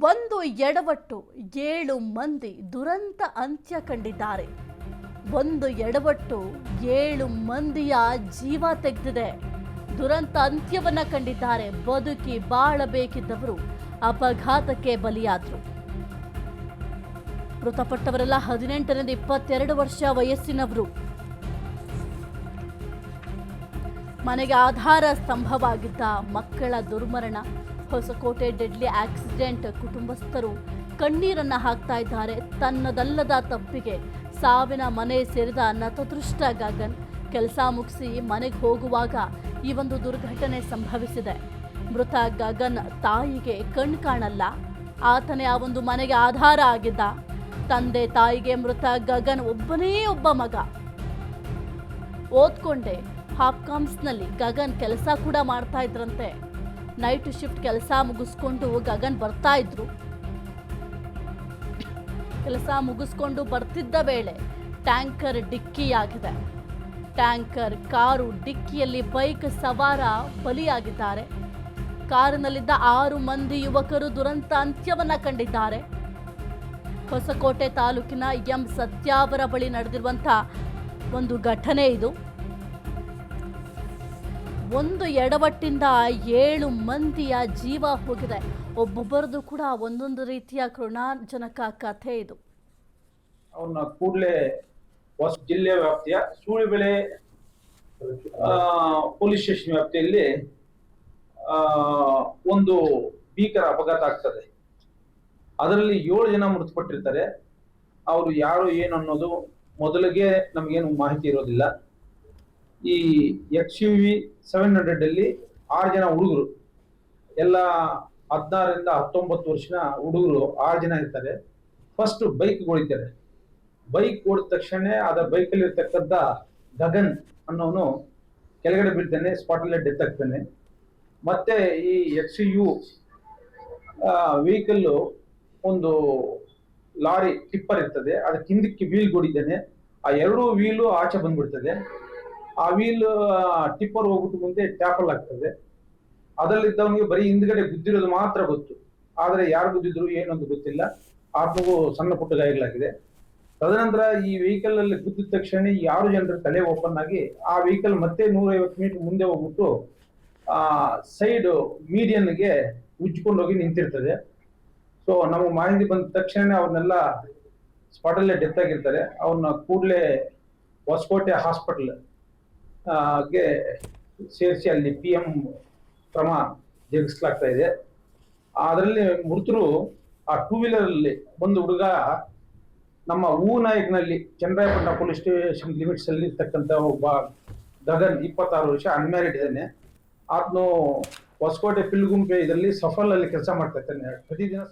ಒಂದು ಎಡವಟ್ಟು 7 ಮಂದಿ ದುರಂತ ಅಂತ್ಯ ಕಂಡಿದ್ದಾರೆ. ಒಂದು ಎಡವಟ್ಟು 7 ಮಂದಿಯ ಜೀವ ತೆಗೆದಿದೆ. ದುರಂತ ಅಂತ್ಯವನ್ನ ಕಂಡಿದ್ದಾರೆ. ಬದುಕಿ ಬಾಳಬೇಕಿದ್ದವರು ಅಪಘಾತಕ್ಕೆ ಬಲಿಯಾದರು. ಮೃತಪಟ್ಟವರೆಲ್ಲ 18ರಿಂದ 22 ವರ್ಷ ವಯಸ್ಸಿನವರು. ಮನೆಗೆ ಆಧಾರ ಸ್ತಂಭವಾಗಿದ್ದ ಮಕ್ಕಳ ದುರ್ಮರಣ, ಹೊಸಕೋಟೆ ಡೆಡ್ಲಿ ಆಕ್ಸಿಡೆಂಟ್. ಕುಟುಂಬಸ್ಥರು ಕಣ್ಣೀರನ್ನ ಹಾಕ್ತಾ ಇದ್ದಾರೆ. ತನ್ನದಲ್ಲದ ತಪ್ಪಿಗೆ ಸಾವಿನ ಮನೆ ಸೇರಿದ ನತದೃಷ್ಟ ಗಗನ್ ಕೆಲಸ ಮುಗಿಸಿ ಮನೆಗೆ ಹೋಗುವಾಗ ಈ ಒಂದು ದುರ್ಘಟನೆ ಸಂಭವಿಸಿದೆ. ಮೃತ ಗಗನ್ ತಾಯಿಗೆ ಕಣ್ ಕಾಣಲ್ಲ. ಆತನೇ ಆ ಒಂದು ಮನೆಗೆ ಆಧಾರ ಆಗಿದ್ದ. ತಂದೆ ತಾಯಿಗೆ ಮೃತ ಗಗನ್ ಒಬ್ಬನೇ ಒಬ್ಬ ಮಗ. ಓದ್ಕೊಂಡೆ ಹಾಪ್ಕಾಮ್ಸ್ನಲ್ಲಿ ಗಗನ್ ಕೆಲಸ ಕೂಡ ಮಾಡ್ತಾ ಇದ್ರಂತೆ. ನೈಟ್ ಶಿಫ್ಟ್ ಕೆಲಸ ಮುಗಿಸ್ಕೊಂಡು ಗಗನ್ ಬರ್ತಾ ಇದ್ರು. ಕೆಲಸ ಮುಗಿಸ್ಕೊಂಡು ಬರ್ತಿದ್ದ ವೇಳೆ ಟ್ಯಾಂಕರ್ ಡಿಕ್ಕಿಯಾಗಿದೆ. ಟ್ಯಾಂಕರ್ ಕಾರು ಡಿಕ್ಕಿಯಲ್ಲಿ ಬೈಕ್ ಸವಾರ ಬಲಿಯಾಗಿದ್ದಾರೆ. ಕಾರಿನಲ್ಲಿದ್ದ 6 ಮಂದಿ ಯುವಕರು ದುರಂತ ಅಂತ್ಯವನ್ನ ಕಂಡಿದ್ದಾರೆ. ಹೊಸಕೋಟೆ ತಾಲೂಕಿನ ಎಂ ಸತ್ಯಾವರ ಬಳಿ ನಡೆದಿರುವಂತಹ ಒಂದು ಘಟನೆ ಇದು. ಒಂದು ಎಡವಟ್ಟಿಂದ 7 ಮಂದಿಯ ಜೀವ ಹೋಗಿದೆ. ಒಬ್ಬೊಬ್ಬರದು ಕೂಡ ಒಂದೊಂದು ರೀತಿಯ ಕರುಣಾಜನಕ ಕಥೆ ಇದು. ಅವನ್ನ ಕೂಡಲೇ ಹೊಸ ಜಿಲ್ಲೆ ವ್ಯಾಪ್ತಿಯ ಸೂಳಿಬೆಲೆ ಪೊಲೀಸ್ ಸ್ಟೇಷನ್ ವ್ಯಾಪ್ತಿಯಲ್ಲಿ ಒಂದು ಭೀಕರ ಅಪಘಾತ ಆಗ್ತದೆ. ಅದರಲ್ಲಿ 7 ಜನ ಮೃತಪಟ್ಟಿರ್ತಾರೆ. ಅವರು ಯಾರು ಏನು ಅನ್ನೋದು ಮೊದಲಿಗೆ ನಮಗೇನು ಮಾಹಿತಿ ಇರೋದಿಲ್ಲ. ಈ XUV 700 ಅಲ್ಲಿ 6 ಜನ ಹುಡುಗರು, ಎಲ್ಲ 16ರಿಂದ 19 ವರ್ಷದ ಹುಡುಗರು 6 ಜನ ಇರ್ತಾರೆ. ಫಸ್ಟ್ ಬೈಕ್ ಓಡಿತಾರೆ. ಬೈಕ್ ಓಡಿದ ತಕ್ಷಣ ಅದ ಬೈಕಲ್ಲಿ ಇರ್ತಕ್ಕಂಥ ಗಗನ್ ಅನ್ನೋನು ಕೆಳಗಡೆ ಬೀಳ್ತಾನೆ, ಸ್ಪಾಟಲ್ಲೇ ಡೆತ್ ಆಗ್ತಾನೆ. ಮತ್ತೆ ಈ XU ವೆಹಿಕಲ್ ಒಂದು ಲಾರಿ ಟಿಪ್ಪರ್ ಇರ್ತದೆ, ಅದಕ್ಕೆ ಹಿಂದಕ್ಕೆ ವೀಲ್ ಓಡಿದ್ದಾನೆ. ಆ 2 ವೀಲು ಆಚೆ ಬಂದ್ಬಿಡ್ತದೆ. ಆ ವೀಲ್ ಟಿಪ್ಪರ್ ಹೋಗ್ಬಿಟ್ಟು ಮುಂದೆ ಟ್ಯಾಪಲ್ ಆಗ್ತದೆ. ಅದರಲ್ಲಿದ್ದವನಿಗೆ ಬರೀ ಹಿಂದ್ಗಡೆ ಗುದ್ದಿರೋದು ಮಾತ್ರ ಗೊತ್ತು, ಆದ್ರೆ ಯಾರು ಗುದ್ದಿದ್ರು ಏನೊಂದು ಗೊತ್ತಿಲ್ಲ. ಆತ್ಮಗೂ ಸಣ್ಣ ಪುಟ್ಟ ಗಾಯಗಳಾಗಿದೆ. ತದನಂತರ ಈ ವೆಹಿಕಲ್ ಅಲ್ಲಿ ಗುದ್ದಿದ ತಕ್ಷಣ 6 ಜನರ ತಲೆ ಓಪನ್ ಆಗಿ ಆ ವೆಹಿಕಲ್ ಮತ್ತೆ 150 ಮೀಟರ್ ಮುಂದೆ ಹೋಗ್ಬಿಟ್ಟು ಸೈಡ್ ಮೀಡಿಯನ್ಗೆ ಉಜ್ಕೊಂಡು ಹೋಗಿ ನಿಂತಿರ್ತದೆ. ಸೊ ನಮಗೆ ಮಾಹಿತಿ ಬಂದ ತಕ್ಷಣ ಅವ್ರನ್ನೆಲ್ಲ ಸ್ಪಾಟಲ್ಲೇ ಡೆತ್ ಆಗಿರ್ತಾರೆ. ಅವ್ರನ್ನ ಕೂಡಲೇ ಹೊಸಕೋಟೆ ಹಾಸ್ಪಿಟಲ್ ಗೆ ಸೇರಿಸಿ ಅಲ್ಲಿ PM ಕ್ರಮ ಜರುಗಿಸಲಾಗ್ತಾ ಇದೆ. ಅದರಲ್ಲಿ ಮೃತರು ಆ 2 ವೀಲರ್ ಅಲ್ಲಿ ಒಂದು ಹುಡುಗ ನಮ್ಮ ಹೂನಾಯಕನಲ್ಲಿ ಚಂದ್ರಾಯಪಟ್ಟಣ ಪೊಲೀಸ್ ಸ್ಟೇಷನ್ ಲಿಮಿಟ್ಸ್ ಅಲ್ಲಿ ಇರ್ತಕ್ಕಂಥ ಒಬ್ಬ ಗಗನ್ 26 ವರ್ಷ ಅನ್ಮ್ಯಾರಿಡ್ ಇದ್ದಾನೆ. ಆತನು ಹೊಸಕೋಟೆ ಪಿಲ್ಗುಂಪೆ ಇದರಲ್ಲಿ ಸಫಲ್ ಅಲ್ಲಿ ಕೆಲಸ ಮಾಡ್ತಾ ಇದ್ದಾನೆ. ಪ್ರತಿದಿನ